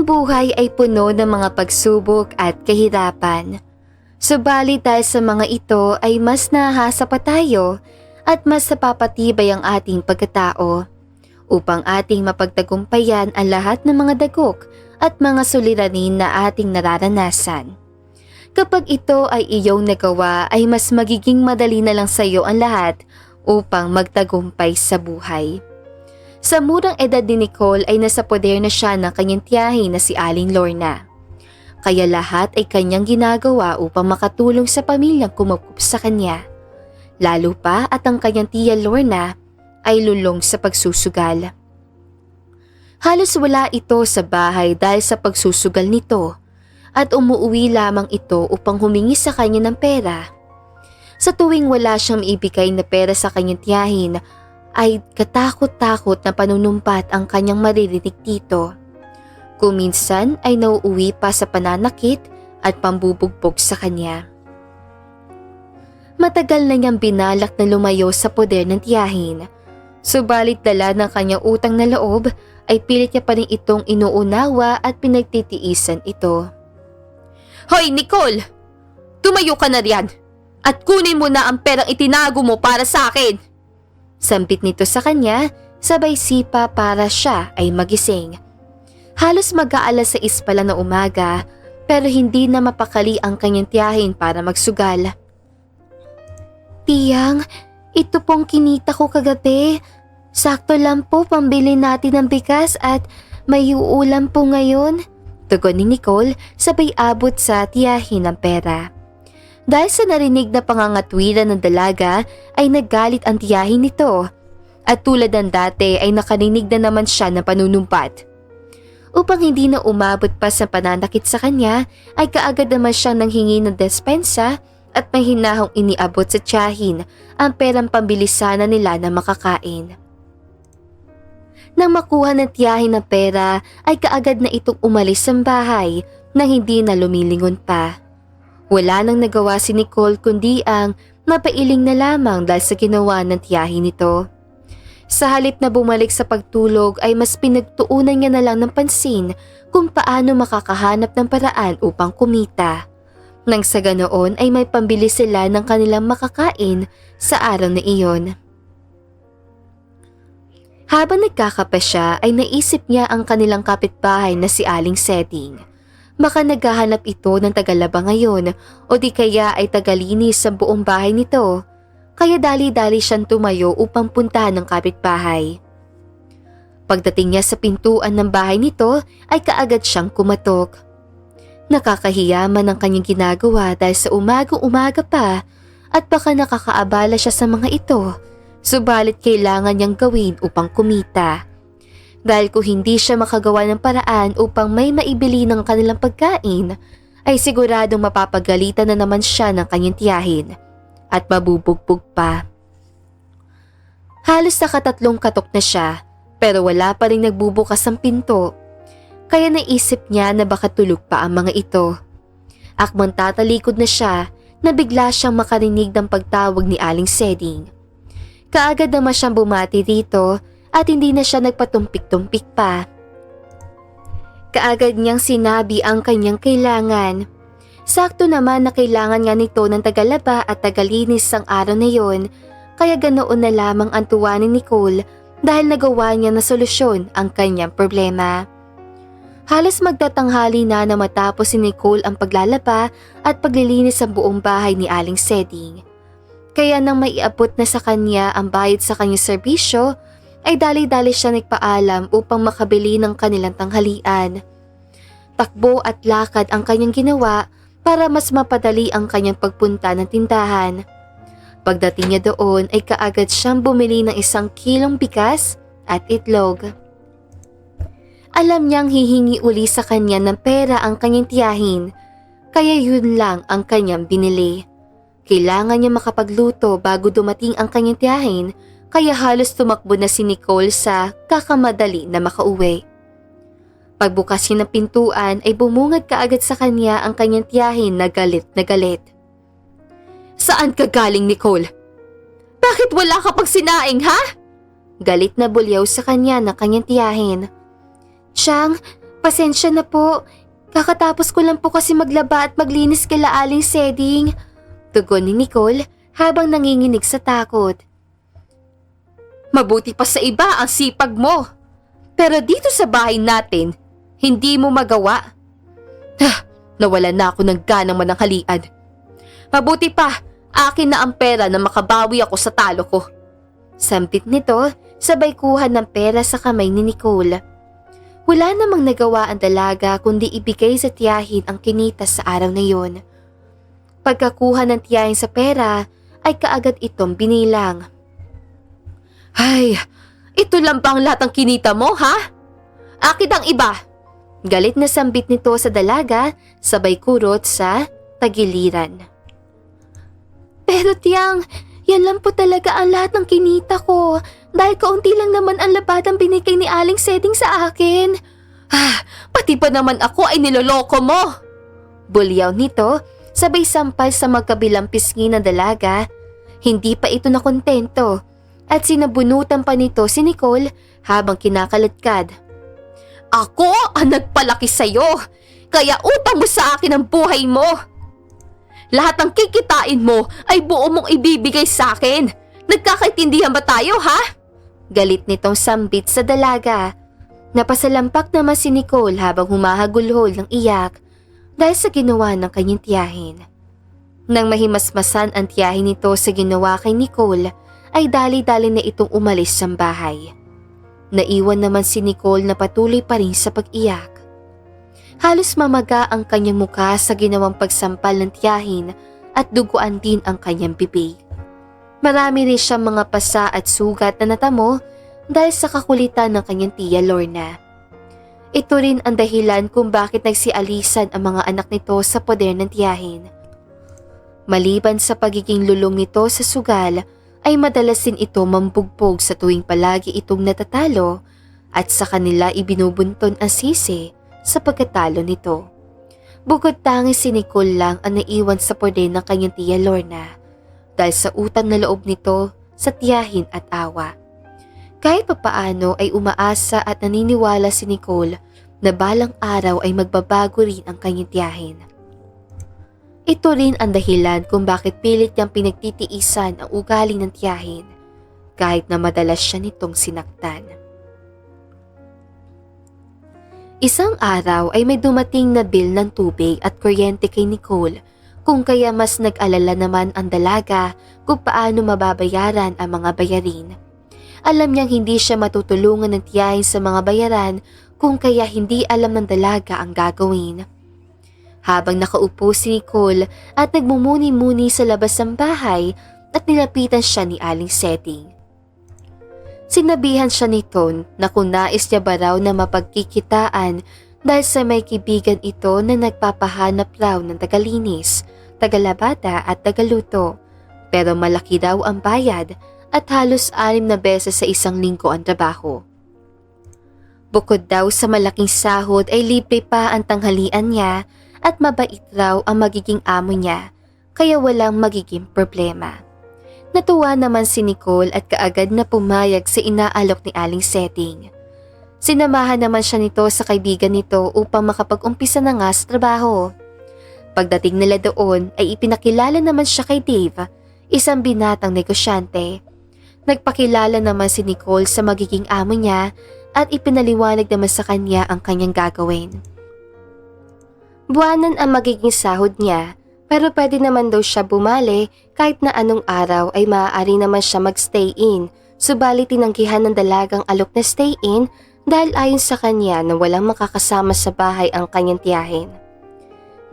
Ang buhay ay puno ng mga pagsubok at kahirapan. Subalit dahil sa mga ito ay mas nahasa pa tayo at mas napapatibay ang ating pagkatao upang ating mapagtagumpayan ang lahat ng mga dagok at mga suliranin na ating nararanasan. Kapag ito ay iyong nagawa ay mas magiging madali na lang sa iyo ang lahat upang magtagumpay sa buhay. Sa murang edad ni Nicole ay nasa poder na siya ng kanyang tiyahin na si Aling Lorna. Kaya lahat ay kanyang ginagawa upang makatulong sa pamilyang kumukup sa kanya. Lalo pa at ang kanyang tiya Lorna ay lulong sa pagsusugal. Halos wala ito sa bahay dahil sa pagsusugal nito at umuwi lamang ito upang humingi sa kanya ng pera. Sa tuwing wala siyang ibigay na pera sa kanyang tiyahin ay katakot-takot na panunumpat ang kanyang maririnig dito. Kung minsan ay nauuwi pa sa pananakit at pambubugbog sa kanya. Matagal na niyang binalak na lumayo sa poder ng tiyahin. Subalit dala ng kanyang utang na loob ay pilit niya pa rin itong inuunawa at pinagtitiisan ito. Hoy Nicole! Tumayo ka na riyan at kunin mo na ang perang itinago mo para sa akin! Sampit nito sa kanya, sabay sipa para siya ay magising. Halos mag-aalas 6 pala na umaga pero hindi na mapakali ang kanyang tiyahin para magsugal. Tiyang, ito pong kinita ko kagabi. Sakto lang po pambili natin ng bigas at may uulam po ngayon. Tugon ni Nicole sabay abot sa tiyahin ng pera. Dahil sa narinig na pangangatwiran ng dalaga ay naggalit ang tiyahin nito at tulad ng dati ay nakarinig na naman siya ng panunumpat. Upang hindi na umabot pa sa pananakit sa kanya ay kaagad naman siya nanghingi ng despensa at may hinahong iniabot sa tiyahin ang perang pambili sana nila na makakain. Nang makuha ng tiyahin ng pera ay kaagad na itong umalis sa bahay nang hindi na lumilingon pa. Wala nang nagawa si Nicole kundi ang mapailing na lamang dahil sa ginawa ng tiyahin nito. Sa halip na bumalik sa pagtulog ay mas pinagtuunan niya na lang ng pansin kung paano makakahanap ng paraan upang kumita. Nang sa ganoon ay may pambili sila ng kanilang makakain sa araw na iyon. Habang nagkakape siya ay naisip niya ang kanilang kapitbahay na si Aling Seding. Baka naghahanap ito ng tagalaba ngayon o di kaya ay tagalinis sa buong bahay nito. Kaya dali-dali siyang tumayo upang puntahan ng kapitbahay. Pagdating niya sa pintuan ng bahay nito ay kaagad siyang kumatok. Nakakahiya man ang kanyang ginagawa dahil sa umagang-umaga pa at baka nakakaabala siya sa mga ito. Subalit kailangan niyang gawin upang kumita. Dahil kung hindi siya makagawa ng paraan upang may maibili ng kanilang pagkain, ay siguradong mapapagalitan na naman siya ng kanyang tiyahin at mabubugbog pa. Halos nakatatlong katok na siya pero wala pa rin nagbubukas ang pinto. Kaya naisip niya na baka tulog pa ang mga ito. Akmang tatalikod na siya na bigla siyang makarinig ng pagtawag ni Aling Seding. Kaagad naman siyang bumati dito at hindi na siya nagpatumpik-tumpik pa. Kaagad niyang sinabi ang kanyang kailangan. Sakto naman na kailangan nga nito ng tagalaba at tagalinis ang araw na yon, kaya ganoon na lamang ang tuwa ni Nicole dahil nagawa niya na solusyon ang kanyang problema. Halos magtatanghali na matapos si Nicole ang paglalaba at paglilinis sa buong bahay ni Aling Seding. Kaya nang maiabot na sa kanya ang bayad sa kanyang serbisyo, ay dali-dali siya nagpaalam upang makabili ng kanilang tanghalian. Takbo at lakad ang kanyang ginawa para mas mapadali ang kanyang pagpunta ng tindahan. Pagdating niya doon ay kaagad siyang bumili ng 1 kilong bigas at itlog. Alam niyang hihingi uli sa kanya ng pera ang kanyang tiyahin, kaya yun lang ang kanyang binili. Kailangan niya makapagluto bago dumating ang kanyang tiyahin, kaya halos tumakbo na si Nicole sa kakamadali na makauwi. Pagbukas niya ng pintuan ay bumungad kaagad sa kanya ang kanyang tiyahin na galit na galit. Saan ka galing, Nicole? Bakit wala ka pang sinaing, ha? Galit na bulyaw sa kanya ng kanyang tiyahin. Tiyang, Pasensya na po. Kakatapos ko lang po kasi maglaba at maglinis kila Aling Seding. Tugon ni Nicole habang nanginginig sa takot. Mabuti pa sa iba ang sipag mo. Pero dito sa bahay natin, hindi mo magawa. Nawala na ako ng ganang mananghalian. Mabuti pa, akin na ang pera na makabawi ako sa talo ko. Sampit nito, sabay kuha ng pera sa kamay ni Nicole. Wala namang nagawa ang dalaga kundi ibigay sa tiyahin ang kinita sa araw na yun. Pagkakuha ng tiyahin sa pera, ay kaagad itong binilang. Ay, ito lang ba ang lahat ng kinita mo, ha? Akin ang iba. Galit na sambit nito sa dalaga, sabay kurot sa tagiliran. Pero tiyang, yan lang po talaga ang lahat ng kinita ko dahil kaunti lang naman ang labadang binigay ni Aling Seding sa akin. Pati pa naman ako ay niloloko mo. Bulyaw nito, sabay sampal sa magkabilang pisngi ng dalaga. Hindi pa ito nakontento at sinabunutan pa nito si Nicole habang kinakaladkad. Ako ang nagpalaki sa'yo, kaya utang mo sa akin ang buhay mo. Lahat ng kikitain mo ay buo mong ibibigay sa akin. Nagkakaintindihan ba tayo, ha? Galit nitong sambit sa dalaga. Napasalampak naman si Nicole habang humahagulhol ng iyak dahil sa ginawa ng kanyang tiyahin. Nang mahimasmasan ang tiyahin nito sa ginawa kay Nicole, ay dali-dali na itong umalis sa bahay. Naiwan naman si Nicole na patuloy pa rin sa pag-iyak. Halos mamaga ang kanyang mukha sa ginawang pagsampal ng tiyahin at duguan din ang kanyang bibig. Marami rin siyang mga pasa at sugat na natamo dahil sa kakulitan ng kanyang tiya Lorna. Ito rin ang dahilan kung bakit nagsialisan ang mga anak nito sa poder ng tiyahin. Maliban sa pagiging lulong nito sa sugal, ay madalas din ito mambugbog sa tuwing palagi itong natatalo at sa kanila ibinubunton ang sisi sa pagkatalo nito. Bukod tangis si Nicole lang ang naiwan sa poder ng kanyang tiya Lorna dahil sa utang na loob nito sa tiyahin at awa. Kahit papaano ay umaasa at naniniwala si Nicole na balang araw ay magbabago rin ang kanyang tiyahin. Ito rin ang dahilan kung bakit pilit niyang pinagtitiisan ang ugali ng tiyahin kahit na madalas siya nitong sinaktan. Isang araw ay may dumating na bill ng tubig at kuryente kay Nicole kung kaya mas nag-alala naman ang dalaga kung paano mababayaran ang mga bayarin. Alam niyang hindi siya matutulungan ng tiyahin sa mga bayaran kung kaya hindi alam ng dalaga ang gagawin. Habang nakaupo si Nicole at nagmumuni-muni sa labas ng bahay at nilapitan siya ni Aling Seding. Sinabihan siya nito na kung nais niya ba raw na mapagkikitaan dahil sa may kaibigan ito na nagpapahanap raw ng tagalinis, tagalabada at tagaluto. Pero malaki daw ang bayad at halos 6 na beses sa isang linggo ang trabaho. Bukod daw sa malaking sahod ay libre pa ang tanghalian niya at mabait raw ang magiging amo niya kaya walang magiging problema. Natuwa naman si Nicole at kaagad na pumayag sa inaalok ni Aling Seding. Sinamahan naman siya nito sa kaibigan nito upang makapag-umpisa na nga sa trabaho. Pagdating nila doon ay ipinakilala naman siya kay Dave, isang binatang negosyante. Nagpakilala naman si Nicole sa magiging amo niya at ipinaliwanag naman sa kanya ang kanyang gagawin. Buwanan ang magiging sahod niya pero pwede naman daw siya bumali kahit na anong araw ay maaari naman siya mag-stay in, subalit tinanggihan ng dalagang alok na stay in dahil ayon sa kanya na walang makakasama sa bahay ang kanyang tiyahin.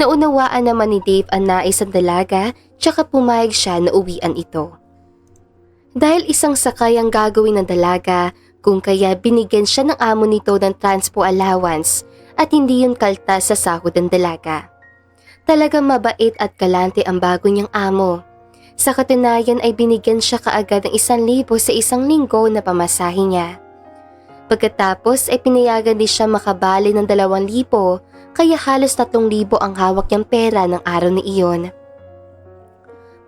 Naunawaan naman ni Dave ang nais ng dalaga tsaka pumayag siya na uwian ito. Dahil isang sakay ang gagawin ng dalaga kung kaya binigyan siya ng amo nito ng transpo allowance at hindi yun kaltas sa sahod ng dalaga. Talagang mabait at galante ang bago niyang amo. Sa katunayan ay binigyan siya kaagad ng 1,000 sa isang linggo na pamasahe niya. Pagkatapos ay pinayagan din siya makabali ng 2,000 kaya halos 3,000 ang hawak niyang pera ng araw na iyon.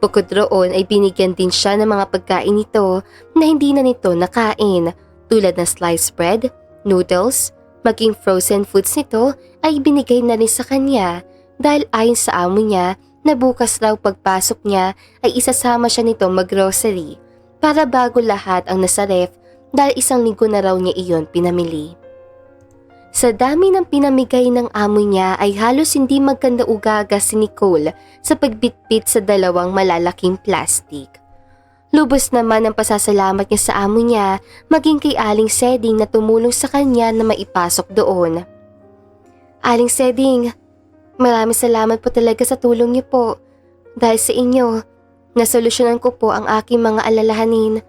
Bukod roon ay binigyan din siya ng mga pagkain nito na hindi na nito nakain tulad ng sliced bread, noodles, Maging frozen foods nito ay binigay na rin sa kanya dahil ayon sa amo niya na bukas raw pagpasok niya ay isasama siya nito mag-grocery para bago lahat ang nasa ref dahil 1 linggo na raw niya iyon pinamili. Sa dami ng pinamigay ng amo niya ay halos hindi magkanda ugaga si Nicole sa pagbitbit sa 2 malalaking plastic. Lubos naman ang pasasalamat niya sa amo niya maging kay Aling Seding na tumulong sa kanya na maipasok doon. Aling Seding, maraming salamat po talaga sa tulong niyo po. Dahil sa inyo, nasolusyonan ko po ang aking mga alalahanin,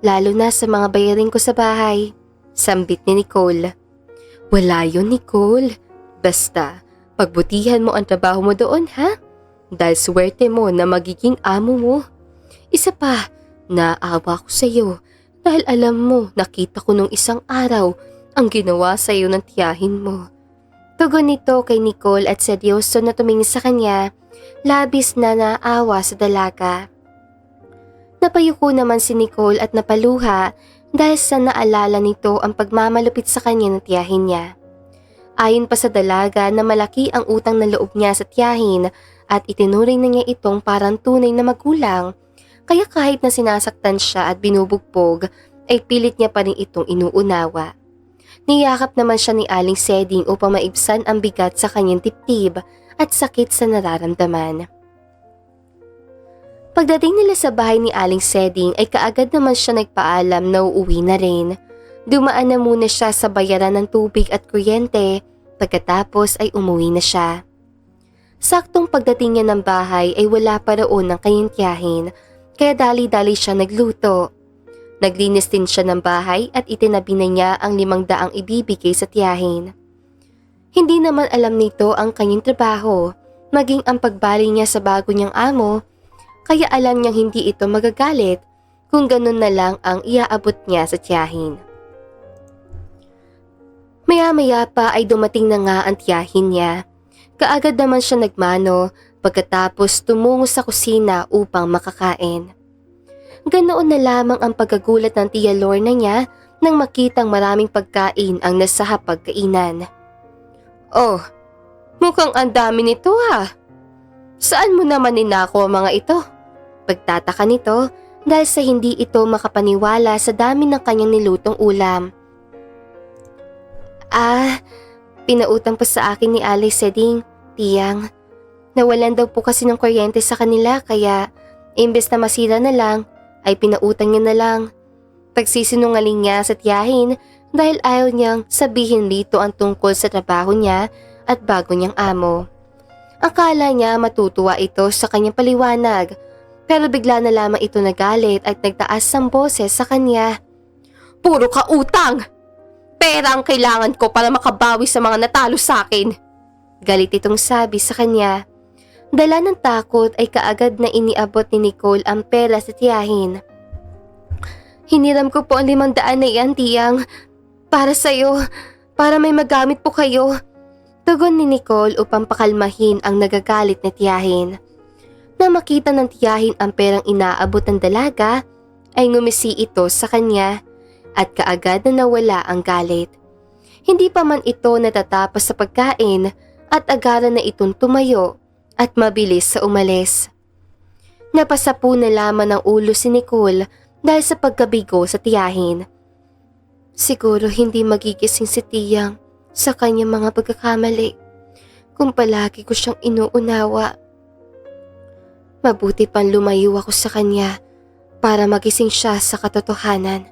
lalo na sa mga bayarin ko sa bahay. Sambit ni Nicole. Wala yun, Nicole. Basta, pagbutihan mo ang trabaho mo doon, ha? Dahil swerte mo na magiging amo mo. Isa pa, naawa ko sa iyo dahil alam mo nakita ko nung isang araw ang ginawa sa iyo ng tiyahin mo. Tugon nito kay Nicole at seryoso na tumingin sa kanya, labis na naawa sa dalaga. Napayuko naman si Nicole at napaluha dahil sa naalala nito ang pagmamalupit sa kanya ng tiyahin niya. Ayon pa sa dalaga na malaki ang utang na loob niya sa tiyahin at itinuring na niya itong parang tunay na magulang, kaya kahit na sinasaktan siya at binubugbog ay pilit niya pa rin itong inuunawa. Niyakap naman siya ni Aling Seding upang maibsan ang bigat sa kanyang dibdib at sakit sa nararamdaman. Pagdating nila sa bahay ni Aling Seding ay kaagad naman siya nagpaalam na uuwi na rin. Dumaan na muna siya sa bayaran ng tubig at kuryente, pagkatapos ay umuwi na siya. Saktong pagdating niya ng bahay ay wala pa roon ng kanyang tiyahin, kaya dali-dali siya nagluto. Naglinis din siya ng bahay at itinabi na niya ang 500 ibibigay sa tiyahin. Hindi naman alam nito ang kanyang trabaho, maging ang pagbali niya sa bago niyang amo, kaya alam niyang hindi ito magagalit kung ganun na lang ang iaabot niya sa tiyahin. Maya-maya pa ay dumating na nga ang tiyahin niya. Kaagad naman siya nagmano pagkatapos tumungo sa kusina upang makakain. Ganoon na lamang ang pagkagulat ng Tia Lorna niya nang makitang maraming pagkain ang nasa hapagkainan. Oh, mukhang ang dami nito ha. Saan mo naman ninako ang mga ito? Pagtataka nito dahil sa hindi ito makapaniwala sa dami ng kanyang nilutong ulam. Pinautang po sa akin ni Aling Seding, Tiyang. Nawalan daw po kasi ng kuryente sa kanila kaya imbes na masira na lang, ay pinautang niya na lang. Pagsisinungaling niya sa tiyahin dahil ayaw niyang sabihin dito ang tungkol sa trabaho niya at bago niyang amo. Akala niya matutuwa ito sa kanyang paliwanag, pero bigla na lamang ito nagalit at nagtaas ng boses sa kanya. Puro ka utang! Pera ang kailangan ko para makabawi sa mga natalo sa akin. Galit itong sabi sa kanya. Dala ng takot ay kaagad na iniabot ni Nicole ang pera sa tiyahin. Hiniram ko po ang 500 na iyan, Tiyang. Para sa'yo, para may magamit po kayo. Tugon ni Nicole upang pakalmahin ang nagagalit na tiyahin. Na makita ng tiyahin ang perang inaabot ng dalaga, ay ngumisi ito sa kanya at kaagad na nawala ang galit. Hindi pa man ito natatapos sa pagkain at agaran na itong tumayo at mabilis sa umalis. Napasapu na lamang ng ulo si Nicole dahil sa pagkabigo sa tiyahin. Siguro hindi magigising si Tiyang sa kanyang mga pagkakamali kung palagi ko siyang inuunawa. Mabuti pang lumayo ako sa kanya para magising siya sa katotohanan.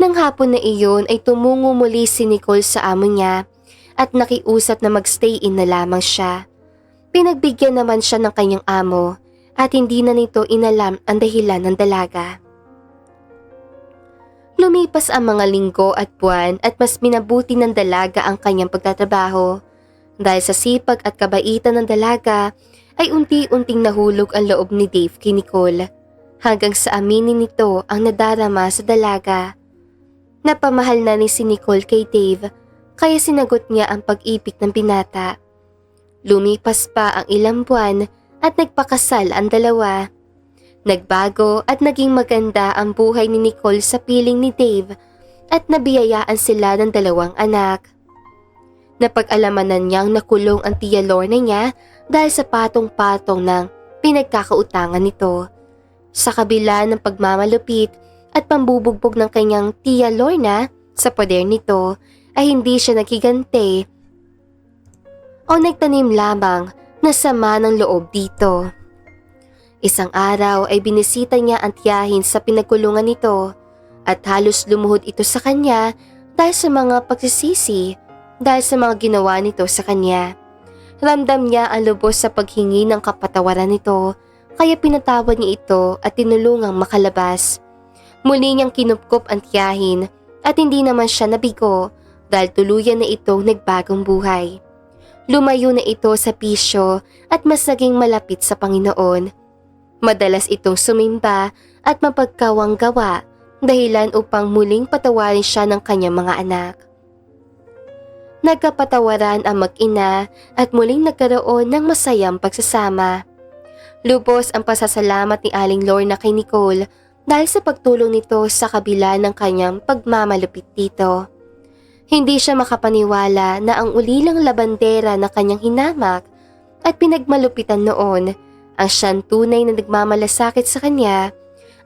Nang hapon na iyon ay tumungo muli si Nicole sa amo niya at nakiusap na magstay-in na lamang siya. Pinagbigyan naman siya ng kanyang amo at hindi na nito inalam ang dahilan ng dalaga. Lumipas ang mga linggo at buwan at mas minabuti ng dalaga ang kanyang pagtatrabaho. Dahil sa sipag at kabaitan ng dalaga ay unti-unting nahulog ang loob ni Dave kay Nicole hanggang sa aminin nito ang nadarama sa dalaga. Napamahal na ni si Nicole kay Dave kaya sinagot niya ang pag-ibig ng binata. Lumipas pa ang ilang buwan at nagpakasal ang dalawa. Nagbago at naging maganda ang buhay ni Nicole sa piling ni Dave at nabiyayaan sila ng 2 anak. Napag-alamanan niyang nakulong ang Tia Lorna niya dahil sa patong-patong ng pinagkakautangan nito. Sa kabila ng pagmamalupit at pambubugbog ng kanyang Tia Lorna sa poder nito ay hindi siya nagigante o nagtanim lamang na sama ng loob dito. Isang araw ay binisita niya ang tiyahin sa pinagkulungan nito at halos lumuhod ito sa kanya dahil sa mga pagsisisi dahil sa mga ginawa nito sa kanya. Ramdam niya ang lubos sa paghingi ng kapatawaran nito kaya pinatawad niya ito at tinulungang makalabas. Muli niyang kinupkop ang tiyahin at hindi naman siya nabigo dahil tuluyan na itong nagbagong buhay. Lumayo na ito sa pisyo at mas naging malapit sa Panginoon. Madalas itong sumimba at mapagkawang gawa dahilan upang muling patawarin siya ng kanyang mga anak. Nagkapatawaran ang mag-ina at muling nagkaroon ng masayang pagsasama. Lubos ang pasasalamat ni Aling Lorna kay Nicole dahil sa pagtulong nito sa kabila ng kanyang pagmamalupit dito. Hindi siya makapaniwala na ang ulilang labandera na kanyang hinamak at pinagmalupitan noon ang siyang tunay na nagmamalasakit sa kanya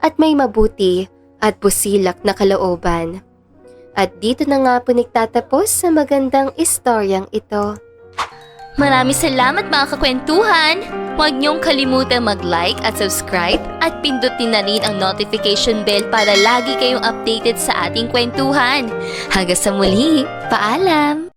at may mabuti at busilak na kalooban. At dito na nga po nagtatapos sa magandang istoryang ito. Maraming salamat mga kakwentuhan! Huwag niyong kalimutang mag-like at subscribe at pindutin na rin ang notification bell para lagi kayong updated sa ating kwentuhan. Hanggang sa muli, paalam!